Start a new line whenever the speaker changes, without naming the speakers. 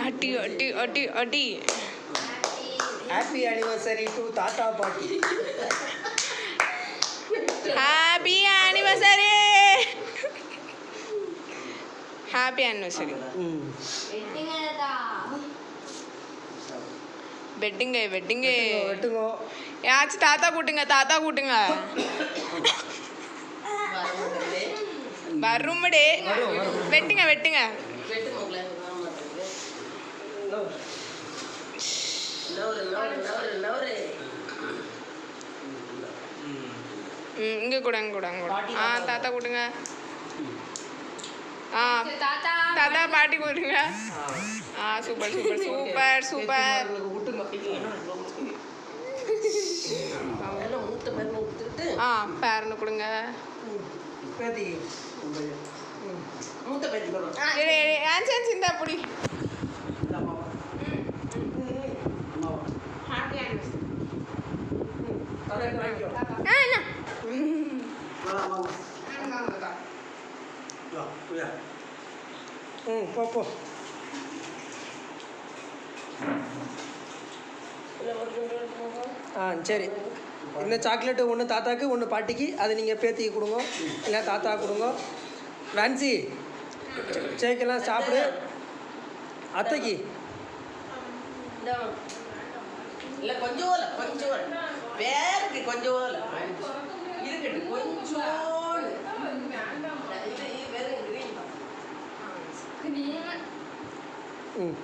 அடி அடி அடி அடி.
ஹாப்பி ஆனிவர்சரி டு தாத்தா பாட்டி.
Happy anniversary. Happy anniversary. வெட்டிங்க வெட்டிங்க
வெட்டுங்க.
யாச்சும் தாத்தா கூட்டுங்க தாத்தா கூட்டுங்க. வரும்படே வெட்டுங்க வெட்டுங்க. இங்கே கூட அங்கே கூட அங்கே கூட. தாத்தா கூட்டுங்க. தாத்தா பாட்டி கூட்டுங்க. Super super super super. பேரனு கொடுங்க. இந்த அப்படி
போ. சரி, இந்த சாக்லேட்டு ஒன்று தாத்தாக்கு ஒன்று பாட்டிக்கு, அதை நீங்கள் பேத்திக்கு கொடுங்க, இல்லை தாத்தா கொடுங்க. நான்சி சேக்கெல்லாம் சாப்பிடு. அத்தைக்கு
இல்லை கொஞ்சம் வேறுக்கு கொஞ்சம் இருக்கட்டு கொஞ்சம்.
ம்